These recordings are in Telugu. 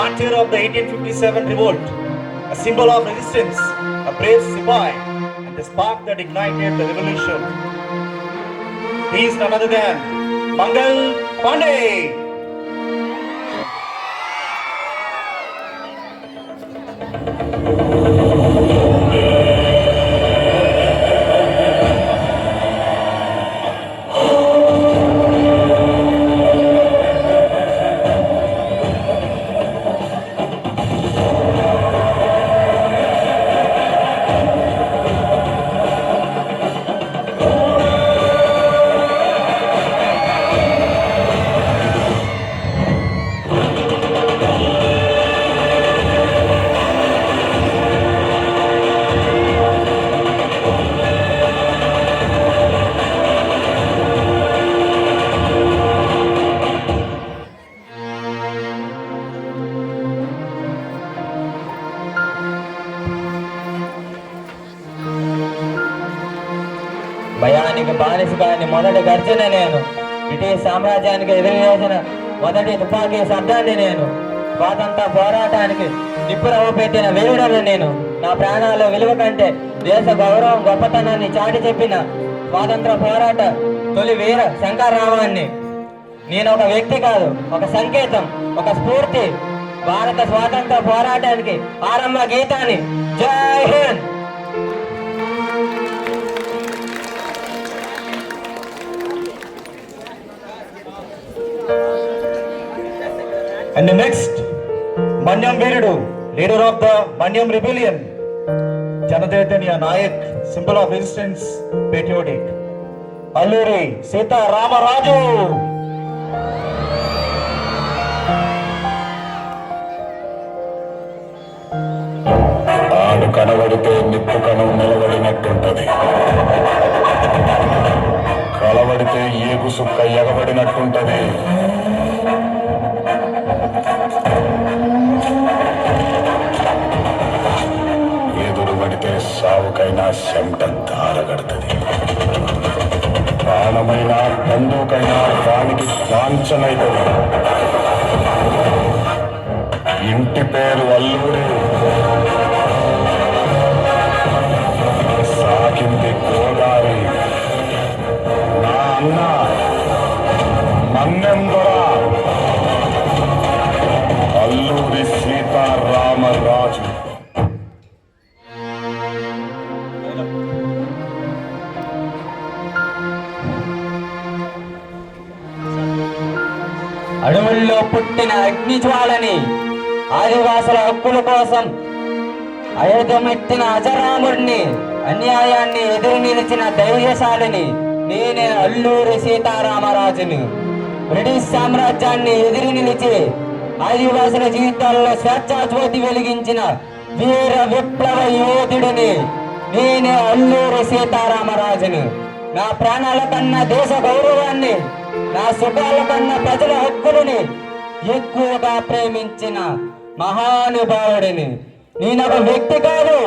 martyr of the 1857 revolt, a symbol of resistance, a brave Sipai, and the spark that ignited the revolution. He is none other than Mangal Pandey. భయానికి బానిసగాని మొదటి గర్జన నేను, బ్రిటిష్ సామ్రాజ్యానికి ఎదురువేసిన మొదటి తుపాకీ శబ్దాన్ని నేను, స్వాతంత్ర పోరాటానికి నిప్పురవ పెట్టిన వీరుడను నేను. నా ప్రాణాల విలువ కంటే దేశ గౌరవం గొప్పతనాన్ని చాటి చెప్పిన స్వాతంత్ర పోరాట తొలి వీర శంకర్రావాన్ని. నేను ఒక వ్యక్తి కాదు, ఒక సంకేతం, ఒక స్ఫూర్తి. భారత స్వాతంత్ర పోరాటానికి ఆరంభ గీతాన్ని. జై Hind. And the next, Manyam Veerudu, leader of the Manyam Rebellion, Janadaitanya Nayak, symbol of resistance, patriotic. Alluri Sita Ramaraju. ఆడు కనబడితే నిప్పు కణం నిలబడినట్టుంటది, కలబడితే ఏగు సుక్క ఎగబడినట్టుంటది. ఎదురు పడితే సావుకైనా చెమట ధారగడుతుంది, ప్రాణమైన బంధువుకైనా దానికి వాంఛనైతుంది. ఇంటి పేరు అల్లూరి, సాకింది గోదారి. నా అన్న మన్నెం దొర అల్లూరి సీతారామరాజు. అడవుల్లో పుట్టిన అగ్నిజ్వాలని, ఆదివాసుల హక్కుల కోసం అయోధ్యమెట్టిన అజరాముడిని, అన్యాయాన్ని ఎదురు నిలిచిన ధైర్యశాలిని నేనే అల్లూరి సీతారామరాజుని. బ్రిటిష్ సామ్రాజ్యాన్ని ఎదురు నిలిచి ఆదివాసుల జీవితాల్లో స్వేచ్ఛాజ్యోతి వెలిగించిన వీర విప్లవ యోధుడిని నేనే అల్లూరి సీతారామరాజుని. నా ప్రాణాల కన్నా దేశ గౌరవాన్ని, నా సుఖాల కన్నా ప్రజల హక్కులని ఎక్కువగా ప్రేమించిన మహానుభావుడిని. నేనొక వ్యక్తి కాదు,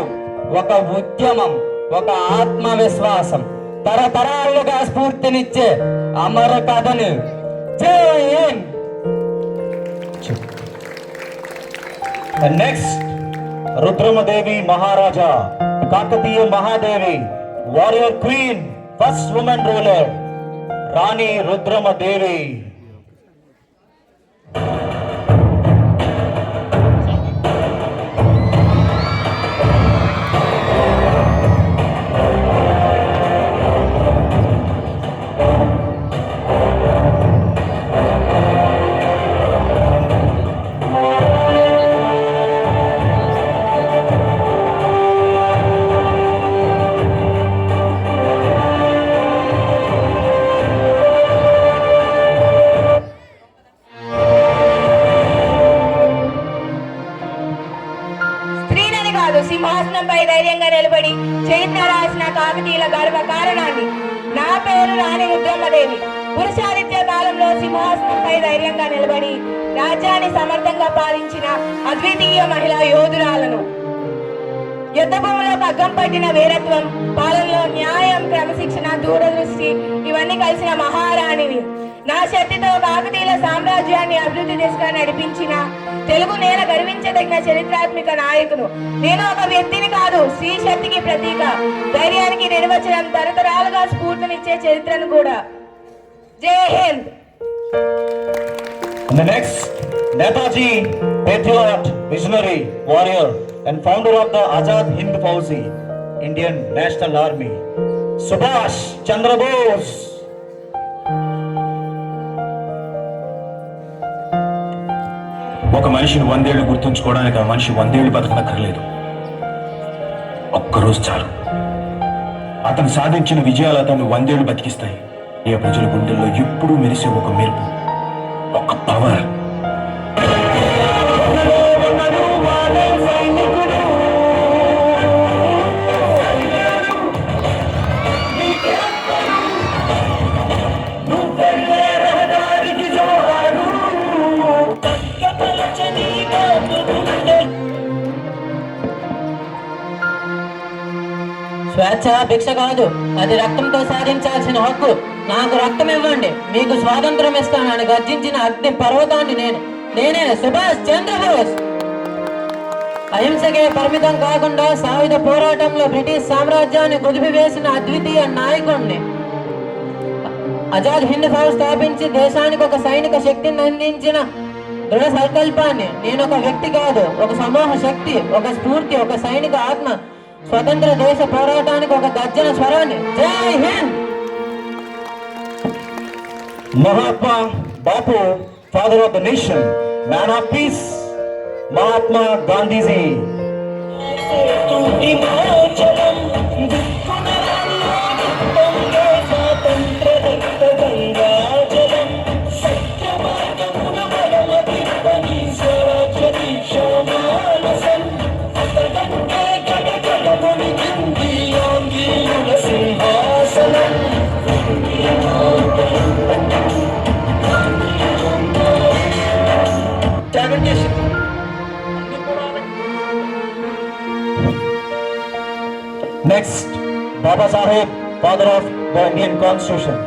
ఒక ఉద్యమం, ఒక ఆత్మవిశ్వాసం, తరతరాలుగా స్ఫూర్తినిచ్చే అమర కథను. జై Hind. And next, Rudramadevi Maharaja, Kakatiya Mahadevi, warrior queen, first woman ruler, Rani Rudramadevi. సింహాసనంపై ధైర్యంగా నిలబడి చరిత్ర రాసిన కాకతీయుల గర్వ కారణాన్ని. నా పేరు రాణి రుద్రమ్మదేవి. పురుషాదిత్య కాలంలో సింహాసనంపై ధైర్యంగా నిలబడి రాజ్యాన్ని సమర్థంగా పాలించిన అద్వితీయ మహిళా యోధురాలను. యుద్ధ భూమిలో పగ్గం పట్టిన వీరత్వం, పాలనలో న్యాయం, క్రమశిక్షణ, దూరదృష్టి ఇవన్నీ కలిసిన మహారాణిని. నా శక్తితో కాకతీయుల సామ్రాజ్యాన్ని అభివృద్ధి దిశగా నడిపించిన తెలుగు నేల గర్వించదగిన చరిత్రాత్మక నాయకుడు. నేను ఒక వ్యక్తిని కాదు, స్త్రీ శక్తికి ప్రతీక, ధైర్యానికి నిర్వచనం, తరతరాలుగా స్ఫూర్తినిచ్చే చరిత్రను కూడా. జై Hind. And the next, Netaji, patriot, visionary, warrior, and founder of the Azad Hind Fauji, Indian National Army, Subhash Chandra Bose. ఒక మనిషిని 100 ఏళ్ళు గుర్తుంచుకోవడానికి ఆ మనిషి 100 ఏళ్ళు బతకనక్కర్లేదు. ఒక్కరోజు చాలు. అతను సాధించిన విజయాలు అతను 100 ఏళ్ళు బతికిస్తాయి. ఏ ప్రజల గుండెల్లో ఎప్పుడూ మెరిసే ఒక మెరుపు, ఒక పవర్. స్వేచ్ఛ భిక్ష కాదు, అది రక్తంతో సాధించాల్సిన హక్కు. నాకు రక్తం ఇవ్వండి, మీకు స్వాతంత్రం ఇస్తానని గర్జించిన అగ్ని పర్వతాన్ని నేనే సుభాష్ చంద్రబోస్. అహింసకే పరిమితం కాకుండా సాయుధ పోరాటంలో బ్రిటిష్ సామ్రాజ్యాన్ని కుదిపివేసిన అద్వితీయ నాయకుడిని. ఆజాద్ హింద్ ఫౌజ్ స్థాపించి దేశానికి ఒక సైనిక శక్తిని అందించిన దృఢ సంకల్పాన్ని. నేను ఒక వ్యక్తి కాదు, ఒక సమూహ శక్తి, ఒక స్ఫూర్తి, ఒక సైనిక ఆత్మ, స్వతంత్ర దేశ పోరాటానికి ఒక గర్జన స్వరాన్ని. జై Hind. Mahatma Bapu, father of the nation, man of peace, Mahatma Gandhiji. Next, Baba Saheb, father of the Indian Constitution.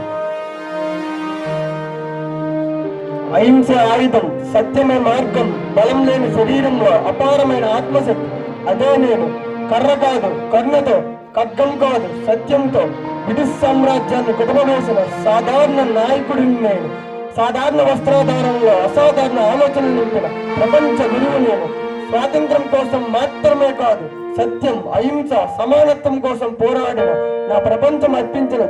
అహింస ఆయుధం, సత్యమే మార్గం, బలం లేని శరీరంలో అపారమైన ఆత్మశక్తి. అదే నేను. కర్ర కాదు, కర్ణతో, ఖడ్గం కాదు, సత్యంతో బ్రిటిష్ సామ్రాజ్యాన్ని కుటుంబవేసిన సాధారణ నాయకుడిని నేను. సాధారణ వస్త్రాధారంలో అసాధారణ ఆలోచనలు నింపిన ప్రపంచ గురువు నేను. స్వాతంత్రం కోసం మాత్రమే కాదు, సత్యం, అహింస, సమానత్వం కోసం పోరాడిన నా ప్రపంచం అర్పించిన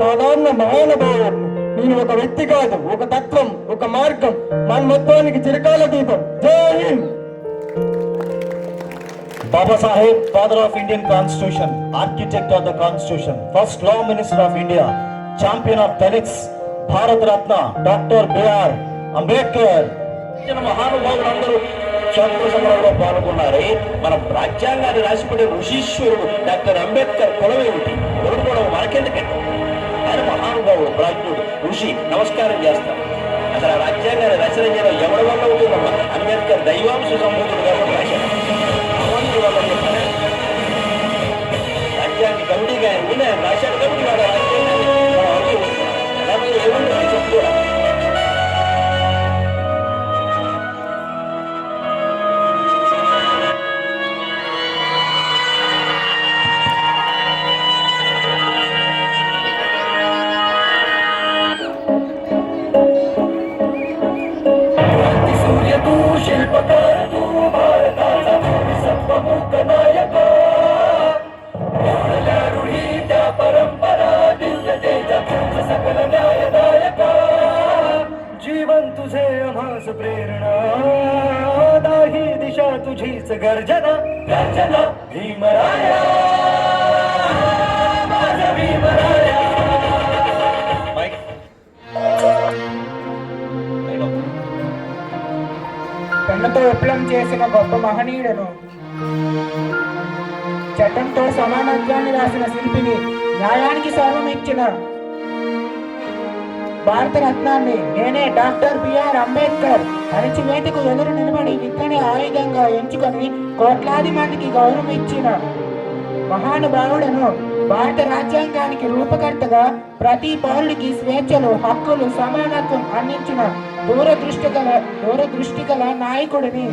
సాధారణ మహానుభావుడిని. నేను ఒక వ్యక్తి కాదు, ఒక తత్వం, ఒక మార్గం, మానవత్వానికి చిరకాల దీపం. జై Hind. Baba Saheb, father of Indian Constitution, architect of the Constitution, first Law Minister of India, champion of Dalits, Bharat Ratna, Dr. B.R. Ambedkar. మహానుభావులందరూ స్వాతంత్ర సమరంలో పాల్గొన్నారే. మన రాజ్యాంగాన్ని రాసిపడే ఋషీశ్వరుడు డాక్టర్ అంబేద్కర్ కులం ఏమిటి? ఎవరు కూడా మనకెందుకంటే ఆయన మహానుభావుడు, ప్రాజ్ఞుడు, ఋషి. నమస్కారం చేస్తాం. అసలు ఆ రాజ్యాంగాన్ని రచన చేయడం ఎవరి వల్ల అవుతుందమ్మా? అంబేద్కర్ దైవాంశ సంబూతుడు కాబట్టి రాశారు. భగవంతుడు వల్ల చెప్పారు. రాజ్యాన్ని కమిటీగా ఆయన రాశాడు కాబట్టి వాడు రాజ్యాంగాన్ని ఏమన్నా చెప్పుకోరా. जीवन तुझे आभास प्रेरणा, दाही दिशा तुझीच गर्जना. गर्जना भीमराया, माझा भीमराया. పెన్నుతో విప్లవం చేసిన గొప్ప మహనీయుడను, చట్టంతో సమానత్వాన్ని రాసిన శిల్పిని, న్యాయానికి సర్వం ఇచ్చిన భారత రత్నాన్ని నేనే డాక్టర్ బిఆర్ అంబేద్కర్. అణచివేతకు ఎదురు నిలబడి విత్తని ఆయుధంగా ఎంచుకొని కోట్లాది మందికి గౌరవం ఇచ్చిన మహానుభావుడను. భారత రాజ్యాంగానికి రూపకర్తగా ప్రతి పౌరుడికి స్వేచ్ఛలు, హక్కులు, సమానత్వం అందించిన దూరదృష్టి గల నాయకుడిని.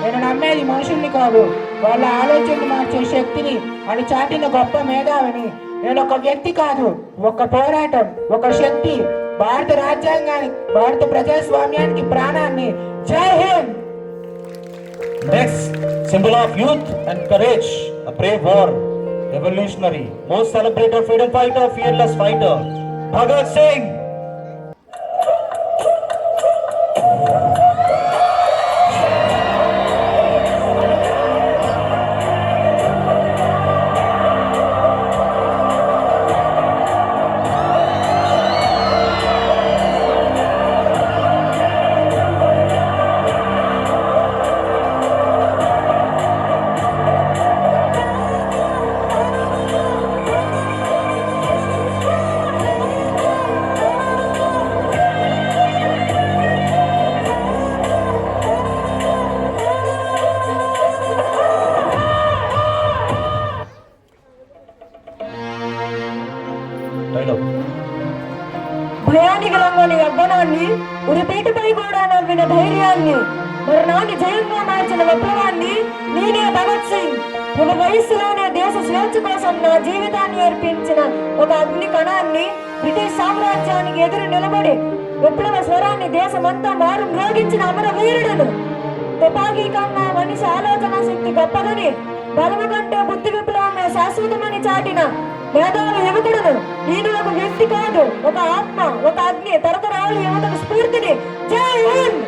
నేను నమ్మేది మనుషుల్ని కాదు, వాళ్ళ ఆలోచనలు మార్చే శక్తిని అని చాటిన గొప్ప మేధావిని. నేను ఒక వ్యక్తి కాదు, ఒక పోరాటం, ఒక శక్తి. భారత రాజ్యాంగానికి, భారత ప్రజాస్వామ్యానికి ప్రాణాన్ని. జై Hind. Next, symbol of youth and courage, a brave war, revolutionary, most celebrated freedom fighter, fearless fighter, Bhagat Singh. Dialogue. భయానికి రంగని యవ్వనాన్ని, ఉరిపీటుపై కూడా నవ్విన ధైర్యాన్ని, మరణాన్ని జయంగా మార్చిన విప్లవాన్ని నేనే భగత్ సింగ్. ఒక వయస్సులోనే దేశ స్వేచ్ఛ కోసం నా జీవితాన్ని అర్పించిన ఒక అగ్ని కణాన్ని, బ్రిటిష్ సామ్రాజ్యానికి ఎదురు నిలబడి విప్లవ స్వరాన్ని దేశమంతా మారు మ్రోగించిన అమర వీరుడును. తుపాకీ కన్నా మనిషి ఆలోచన శక్తి గొప్పదని, బలము కంటే బుద్ధి విప్లవమే శాశ్వతమని చాటిన మేధావి యువకుడును. నేను ఒక వ్యక్తి కాదు, ఒక ఆత్మ, ఒక అగ్ని, తరతరాలు యువతకు స్ఫూర్తిని. జై హింద్.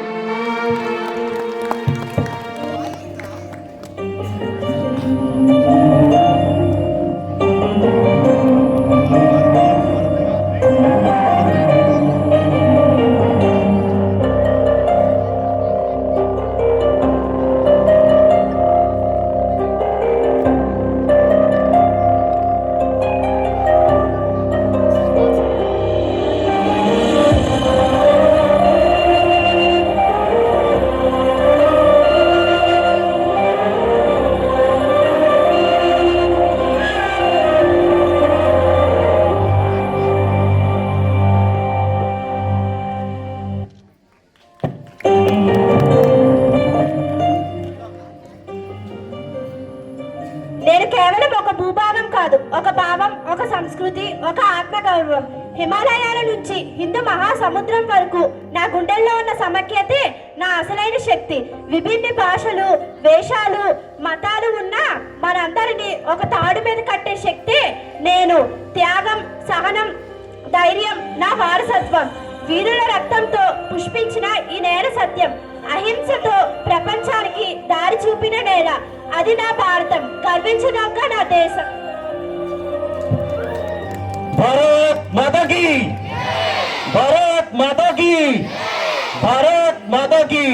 నేను కేవలం ఒక భూభాగం కాదు, ఒక భావం, ఒక సంస్కృతి, ఒక ఆత్మగౌరవం. హిమాలయాల నుంచి హిందూ మహాసముద్రం వరకు నా గుండెల్లో ఉన్న సమైక్యతే నా అసలైన శక్తి. విభిన్న భాషలు, వేషాలు, మతాలు ఉన్న మనందరినీ ఒక తాడు మీద కట్టే శక్తి నేను. త్యాగం, సహనం, ధైర్యం నా వారసత్వం. వీరుల రక్తంతో పుష్పించిన ఈ నేల సత్యం. అహింసతో ప్రపంచానికి దారి చూపిన నేల. అది నా భారతం, గర్వించదగ్గ నా దేశం. భారత్ మాతా కీ, భారత్ మాతా కీ, భారత్ మాతా కీ.